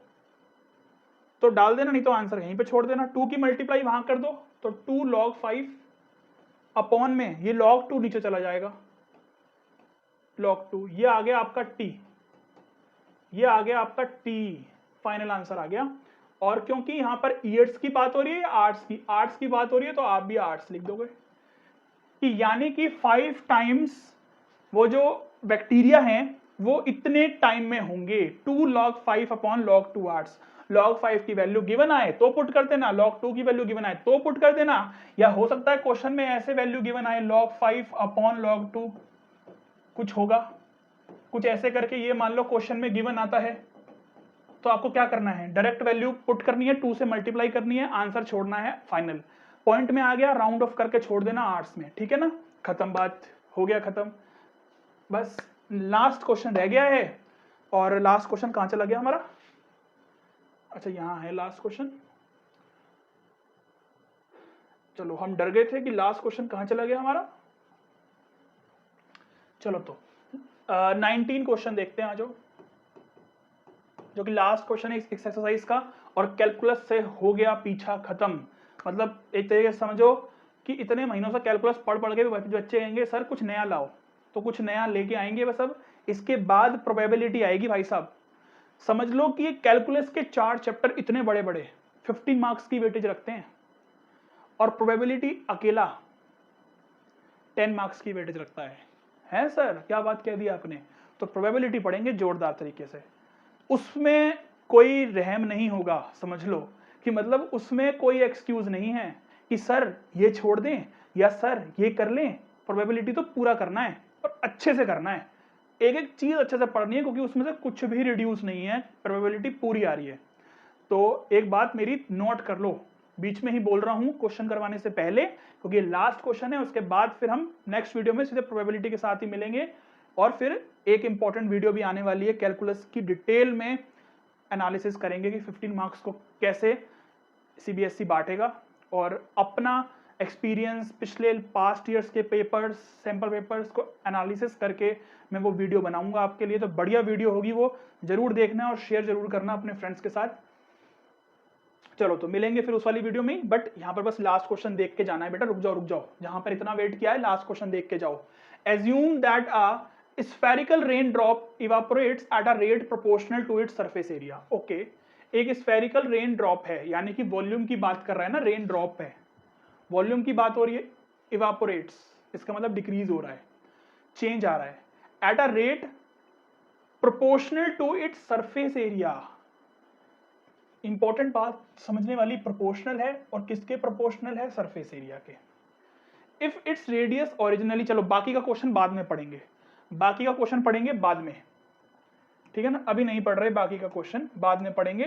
A: तो डाल देना, नहीं तो आंसर यहीं पे छोड़ देना। 2 की मल्टीप्लाई वहां कर दो, तो 2 log 5 अपॉन में ये log 2 नीचे चला जाएगा, log 2, ये आ गया आपका t, फाइनल आंसर आ गया। और क्योंकि यहां पर ईयर्स की बात हो रही है, आर्ट्स की बात हो रही है, तो आप भी आर्ट्स लिख दोगे कि यानी कि 5 टाइम्स वो जो बैक्टीरिया हैं वो इतने टाइम में होंगे। 2 log 5 upon log 2 hours. log 5 की वैल्यू गिवन आए तो पुट कर देना, log 2 की वैल्यू गिवन आए तो पुट कर देना, या हो सकता है क्वेश्चन में ऐसे वैल्यू गिवन आए log 5 अपॉन log 2, कुछ होगा, कुछ ऐसे करके ये मान लो क्वेश्चन में गिवन आता है, तो आपको क्या करना है, डायरेक्ट वैल्यू पुट करनी है, 2 से मल्टीप्लाई करनी है, आंसर छोड़ना है, फाइनल पॉइंट में आ गया, राउंड ऑफ करके छोड़ देना आर्ट्स में। ठीक है ना, खत्म, बात हो गया खत्म। बस लास्ट क्वेश्चन रह गया है, और लास्ट क्वेश्चन कहां चला गया हमारा, अच्छा यहां है लास्ट क्वेश्चन। चलो, हम डर गए थे कि लास्ट क्वेश्चन कहां चला गया हमारा। चलो तो 19 क्वेश्चन देखते हैं, जो कि लास्ट क्वेश्चन है इस एक्सरसाइज का, और कैलकुलस से हो गया पीछा खत्म। मतलब एक तरीके से समझो कि इतने महीनों से कैलकुलस पढ़ के बच्चे कहेंगे सर कुछ नया लाओ, तो कुछ नया लेके आएंगे बस। अब इसके बाद प्रोबेबिलिटी आएगी भाई साहब। समझ लो कि ये कैलकुलस के 4 चैप्टर इतने बड़े 15 मार्क्स की वेटेज रखते हैं, और प्रोबेबिलिटी अकेला 10 मार्क्स की वेटेज रखता है सर, क्या बात कह दी आपने। तो प्रोबेबिलिटी पढ़ेंगे जोरदार तरीके से, उसमें कोई रहम नहीं होगा, समझ लो कि मतलब उसमें कोई एक्सक्यूज नहीं है कि सर ये छोड़ दें या सर ये कर लें। प्रोबेबिलिटी तो पूरा करना है और अच्छे से करना है, एक एक चीज अच्छे से पढ़नी है, क्योंकि उसमें से कुछ भी रिड्यूस नहीं है, प्रोबेबिलिटी पूरी आ रही है। तो एक बात मेरी नोट कर लो, बीच में ही बोल रहा हूं क्वेश्चन करवाने से पहले, क्योंकि लास्ट क्वेश्चन है, उसके बाद फिर हम नेक्स्ट वीडियो में सीधे प्रोबेबिलिटी के साथ ही मिलेंगे। और फिर एक इंपॉर्टेंट वीडियो भी आने वाली है, कैलकुलस की डिटेल में एनालिसिस करेंगे कि 15 मार्क्स को कैसे सीबीएसई बांटेगा, और अपना एक्सपीरियंस पिछले पास्ट ईयर्स के पेपर्स, सैंपल पेपर्स को एनालिसिस करके मैं वो वीडियो बनाऊंगा आपके लिए। तो बढ़िया वीडियो होगी, वो जरूर देखना और शेयर जरूर करना अपने फ्रेंड्स के साथ। चलो तो मिलेंगे फिर उस वाली वीडियो में, बट यहाँ पर बस लास्ट क्वेश्चन देख के जाना है बेटा। रुक जाओ, जहां पर इतना वेट किया है लास्ट क्वेश्चन देख के जाओ। Assume that a spherical raindrop evaporates at a rate proportional to its surface area। Okay, एक स्फेरिकल रेन ड्रॉप है, यानी कि वॉल्यूम की बात कर रहा है ना, रेन ड्रॉप है, वॉल्यूम की बात हो रही है, इवापोरेट्स इसका मतलब डिक्रीज हो रहा है, चेंज आ रहा है, at a rate proportional to its surface area. Important बात समझने वाली, प्रोपोर्शनल है और किसके प्रोपोर्शनल है, सरफेस एरिया के। इफ इट्स रेडियस ओरिजिनली, चलो बाकी का क्वेश्चन बाद में पढ़ेंगे, बाकी का क्वेश्चन पढ़ेंगे बाद में, ठीक है ना, अभी नहीं पढ़ रहे, बाकी का क्वेश्चन बाद में पढ़ेंगे।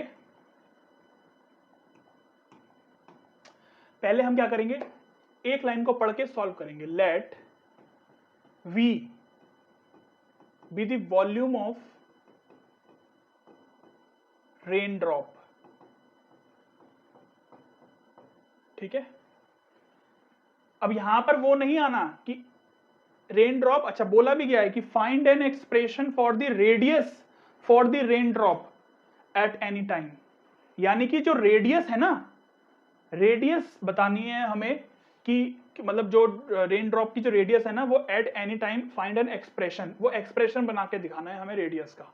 A: पहले हम क्या करेंगे, एक लाइन को पढ़ के सॉल्व करेंगे। Let V be the volume of rain drop, ठीक है। अब यहां पर वो नहीं आना कि रेन ड्रॉप, अच्छा बोला भी गया है कि find an expression for the radius for the rain drop eight any time, यानी कि जो रेडियस है ना, रेडियस बतानी है हमें कि मतलब जो रेन ड्रॉप की जो रेडियस है ना, वो eight any time find an expression, वो एक्सप्रेशन बना के दिखाना है हमें रेडियस का।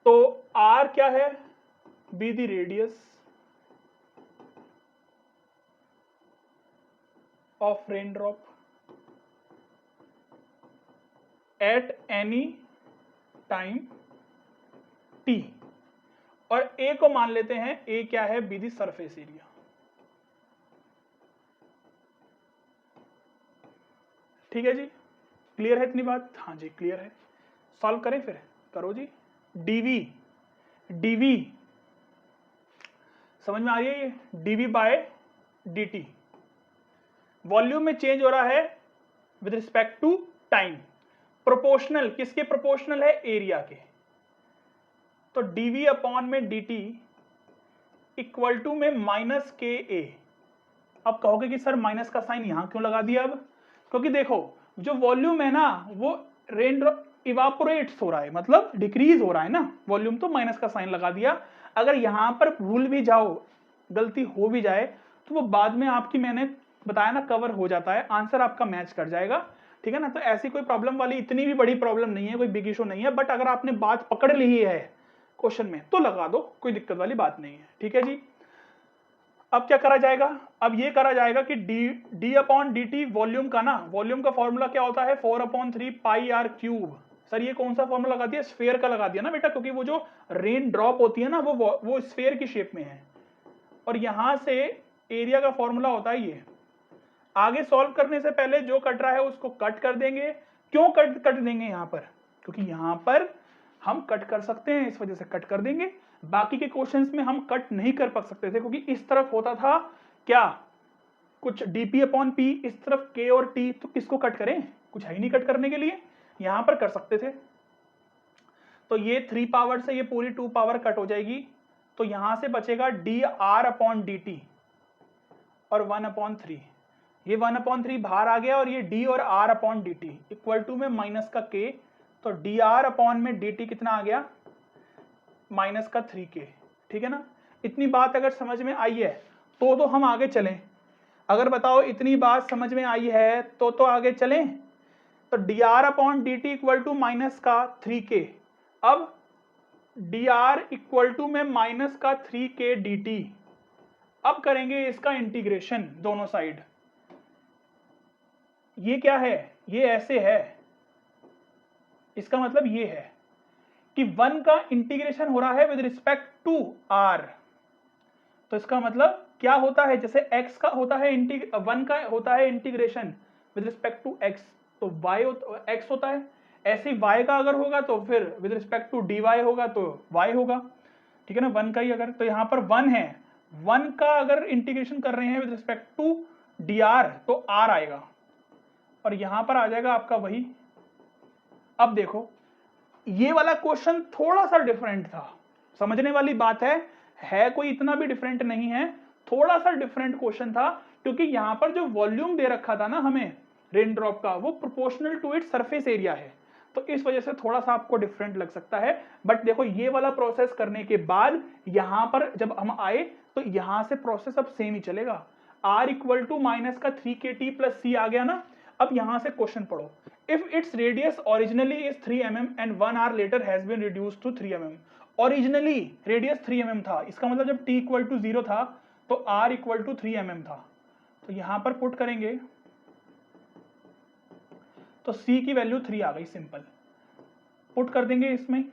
A: तो आर क्या है, be the radius of rain drop eight any time T, और ए को मान लेते हैं, ए क्या है, बी दी सरफेस एरिया। ठीक है जी, क्लियर है इतनी बात? हाँ जी क्लियर है। सॉल्व करें फिर, करो जी। डीवी, डीवी समझ में आ रही है, ये डीवी बाय डी, वॉल्यूम में चेंज हो रहा है with respect to time, proportional किसके प्रोपोर्शनल है, एरिया के। तो डीवी अपॉन में dt इक्वल टू में माइनस के ए। अब कहोगे कि सर माइनस का साइन यहां क्यों लगा दिया? अब क्योंकि देखो जो वॉल्यूम है ना, वो रेन ड्रॉप इवापोरेट्स हो रहा है, मतलब डिक्रीज हो रहा है ना वॉल्यूम, तो माइनस का साइन लगा दिया। अगर यहां पर भूल भी जाओ, गलती हो भी जाए, तो वो बाद में आपकी, मैंने बताया ना, कवर हो जाता है, आंसर आपका मैच कर जाएगा, ठीक है ना। तो ऐसी कोई प्रॉब्लम वाली, इतनी भी बड़ी प्रॉब्लम नहीं है, कोई बिग इशू नहीं है, बट अगर आपने बात पकड़ ली है क्वेश्चन में तो लगा दो, कोई दिक्कत वाली बात नहीं है, ठीक है जी। अब क्या करा जाएगा, अब ये करा जाएगा कि D upon D T volume का ना, वॉल्यूम का फॉर्मूला क्या होता है, 4/3 पाई आर क्यूब। सर ये कौन सा फॉर्मूला लगा दिया, स्फेयर का लगा दिया ना बेटा, क्योंकि वो जो रेन ड्रॉप होती है ना, वो स्फेयर की शेप में है, और यहां से एरिया का फॉर्मूला होता है ये। आगे सॉल्व करने से पहले जो कट रहा है उसको कट कर देंगे। क्यों कट देंगे यहां पर, क्योंकि यहां पर हम कट कर सकते हैं, इस वजह से कट कर देंगे। बाकी के क्वेश्चंस में हम कट नहीं कर सकते थे, क्योंकि इस तरफ होता था क्या, कुछ dp अपॉन p, इस तरफ k और t, तो किसको कट करें, कुछ है ही नहीं कट करने के लिए, यहां पर कर सकते थे। तो ये 3 पावर से ये पूरी 2 पावर कट हो जाएगी, तो यहां से बचेगा dr अपॉन dt और 1/3, ये 1/3 बाहर आ गया, और ये d और r upon dt equal to में माइनस का k, तो dr अपॉन में dt कितना आ गया, माइनस का 3k, ठीक है ना। इतनी बात अगर समझ में आई है तो हम आगे चलें। अगर बताओ इतनी बात समझ में आई है तो आगे चलें। तो dr upon dt equal to minus का 3k, अब dr इक्वल टू में माइनस का 3k dt। अब करेंगे इसका इंटीग्रेशन दोनों साइड। ये क्या है, ये ऐसे है, इसका मतलब ये है कि 1 का इंटीग्रेशन हो रहा है विद रिस्पेक्ट टू r। तो इसका मतलब क्या होता है, जैसे x का होता है 1 का होता है integration with respect to x, तो x होता है, ऐसे y का अगर होगा तो फिर विद रिस्पेक्ट टू dy होगा तो y होगा। ठीक है ना, 1 का ही अगर, तो यहाँ पर 1 है, 1 का अगर इंटीग्रेशन कर रहे हैं विद रिस्पेक्ट टू dr तो r आएगा और यहां पर आ जाएगा आपका वही। अब देखो ये वाला क्वेश्चन थोड़ा सा डिफरेंट था, समझने वाली बात है कोई इतना भी डिफरेंट नहीं है, थोड़ा सा डिफरेंट क्वेश्चन था क्योंकि यहां पर जो वॉल्यूम दे रखा था ना हमें रेन ड्रॉप का वो proportional to its surface area है, तो इस वजह से थोड़ा सा आपको डिफरेंट लग सकता है। बट देखो ये वाला प्रोसेस करने के बाद यहां पर जब हम आए तो यहां से प्रोसेस अब सेम ही चलेगा, r इक्वल टू माइनस का 3kt प्लस c आ गया ना। अब यहां से क्वेश्चन पढ़ो, if its radius originally is 3 mm and 1 hour later has been reduced to 3 mm। Originally radius 3 mm था, इसका मतलब जब t इक्वल टू 0 था तो r इक्वल टू 3 mm था, तो यहां पर पुट करेंगे तो c की वैल्यू 3 आ गई, सिंपल पुट कर देंगे इसमें,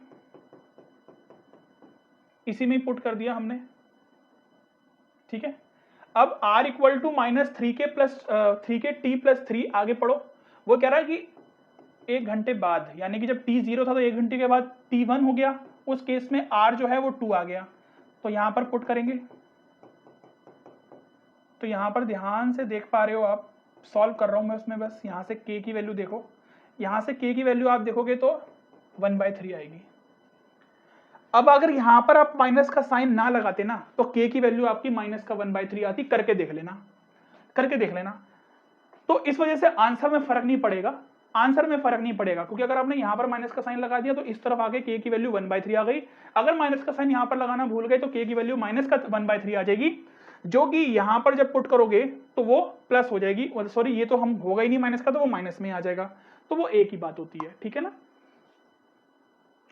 A: इसी में पुट कर दिया हमने, ठीक है। अब r equal to minus 3k plus 3 आगे पढ़ो, वो कह रहा है कि 1 घंटे बाद, यानी कि जब t 0 था तो 1 घंटे के बाद t 1 हो गया, उस केस में r जो है वो 2 आ गया, तो यहां पर पुट करेंगे। तो यहां पर ध्यान से देख पा रहे हो आप, सॉल्व कर रहा हूं मैं उसमें, बस यहां से k की वैल्यू देखो, यहां से k की वैल्यू आप देखोगे तो 1/3 आएगी। अब अगर यहां पर आप माइनस का साइन ना लगाते ना तो k की वैल्यू आपकी माइनस का 1/3 आती, करके देख लेना। तो इस वजह से आंसर में फर्क नहीं पड़ेगा, क्योंकि अगर आपने यहां पर माइनस का साइन लगा दिया तो इस तरफ आगे k की वैल्यू 1/3 आ गई, अगर माइनस का साइन यहां पर लगाना भूल गए तो k की वैल्यू माइनस का 1/3 आ जाएगी, जो कि यहां पर जब पुट करोगे तो वो प्लस हो जाएगी, सॉरी ये तो हम होगा ही नहीं माइनस का, तो वो माइनस में आ जाएगा, तो वो एक ही बात होती है, ठीक है ना।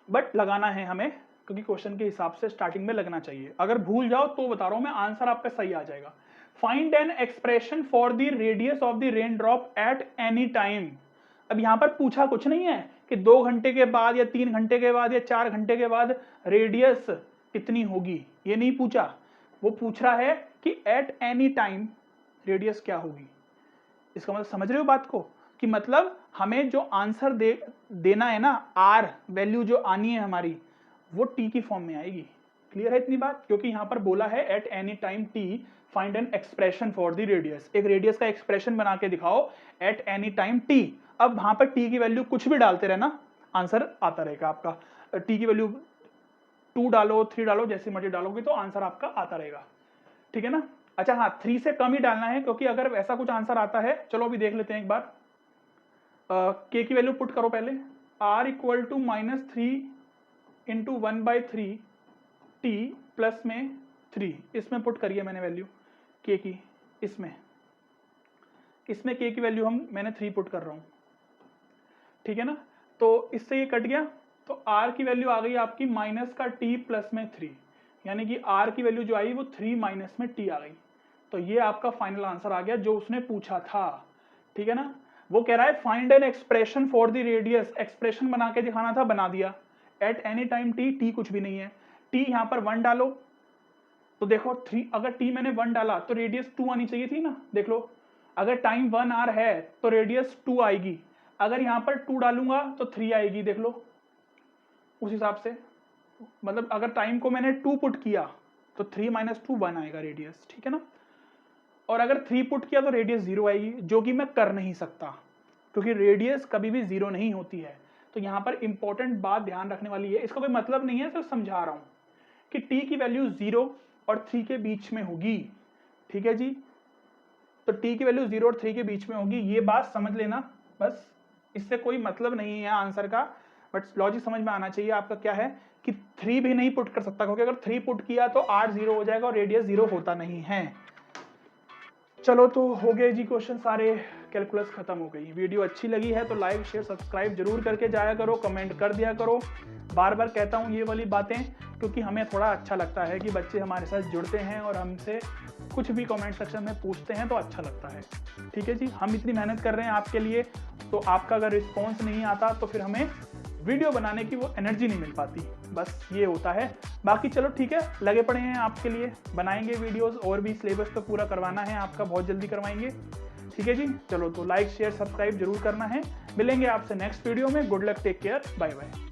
A: बट लगाना है हमें, क्योंकि क्वेश्चन के हिसाब से स्टार्टिंग में लगना चाहिए, अगर भूल जाओ तो बता रहा हूं मैं, आंसर आपका सही आ जाएगा। Find an expression for the radius of the rain drop eight any time. अब यहां पर पूछा कुछ नहीं है कि 2 घंटे के बाद या 3 घंटे के बाद या 4 घंटे के बाद रेडियस कितनी होगी, ये नहीं पूछा, वो पूछ रहा है कि एट एनी टाइम रेडियस क्या होगी। इसका मतलब समझ रहे हो बात को, कि मतलब हमें जो आंसर देना है ना, r वैल्यू जो आनी है हमारी वो t की फॉर्म में आएगी। क्लियर है इतनी बात, क्योंकि यहां पर बोला है eight any time t find an expression for the radius, एक रेडियस का एक्सप्रेशन बना के दिखाओ एट एनी टाइम t। अब वहां पर t की वैल्यू कुछ भी डालते रहना, आंसर आता रहेगा आपका, t की वैल्यू 2 डालो 3 डालो, जैसे मर्जी डालोगे तो आंसर आपका आता रहेगा, ठीक है ना। अच्छा हाँ, 3 से कम ही डालना है, क्योंकि अगर वैसा कुछ आंसर आता है, चलो अभी देख लेते हैं एक बार। k की वैल्यू पुट करो पहले, r equal to minus 3 into 1/3 t plus में 3, इसमें पुट करिए मैंने वैल्यू k की, इसमें k की वैल्यू मैंने 3 पुट कर रहा हूं, ठीक है ना। तो इससे ये कट गया, तो r की वैल्यू आ गई आपकी माइनस का t प्लस में 3, यानी कि r की वैल्यू जो आई वो 3 माइनस में t आ गई, तो ये आपका फाइनल आंसर आ गया जो उसने पूछा था, ठीक है ना। वो कह रहा है find an expression for the radius, expression बना के दिखाना था, बना दिया। एट एनी टाइम t कुछ भी नहीं है, t यहां पर 1 डालो, तो देखो 3, अगर t मैंने 1 डाला तो रेडियस 2 आनी चाहिए थी ना, देख लो, अगर टाइम 1 आवर है तो रेडियस 2 आएगी, अगर यहां पर 2 डालूंगा तो 3 आएगी, देख लो उस हिसाब से, मतलब अगर टाइम को मैंने 2 पुट किया तो 3 माइनस 2 1 आएगा रेडियस, ठीक है ना। और अगर 3 पुट किया तो रेडियस 0 आएगी, जो कि मैं कर नहीं सकता, क्योंकि रेडियस कभी भी 0 नहीं होती है। तो यहाँ पर इंपॉर्टेंट बात ध्यान रखने वाली है, इसका कोई मतलब नहीं है, सिर्फ समझा रहा हूँ कि t की वैल्यू 0 और 3 के बीच में होगी, ठीक है जी। तो t की वैल्यू 0 और 3 के बीच में होगी, ये बात समझ लेना, बस इससे कोई मतलब नहीं है आंसर का, बट लॉजिक समझ में आना चाहिए आपका। क्या है कि 3 भी नहीं पुट कर सकता, क्योंकि अगर 3 पुट किया तो r 0 हो जाएगा और रेडियस 0 होता नहीं है। चलो तो हो गए जी क्वेश्चन सारे, कैलकुलस खत्म हो गई। वीडियो अच्छी लगी है तो लाइक शेयर सब्सक्राइब जरूर करके जाया करो, कमेंट कर दिया करो। बार बार कहता हूँ ये वाली बातें, क्योंकि हमें थोड़ा अच्छा लगता है कि बच्चे हमारे साथ जुड़ते हैं और हमसे कुछ भी कमेंट सेक्शन में पूछते हैं, तो अच्छा लगता है, ठीक है जी। हम इतनी मेहनत कर रहे हैं आपके लिए, तो आपका अगर रिस्पॉन्स नहीं आता तो फिर हमें वीडियो बनाने की वो एनर्जी नहीं मिल पाती, बस ये होता है। बाकी चलो ठीक है, लगे पड़े हैं आपके लिए, बनाएंगे वीडियोस, और भी सिलेबस तो पूरा करवाना है आपका, बहुत जल्दी करवाएंगे, ठीक है जी। चलो तो लाइक शेयर सब्सक्राइब जरूर करना है, मिलेंगे आपसे नेक्स्ट वीडियो में। Good luck, take care, bye bye.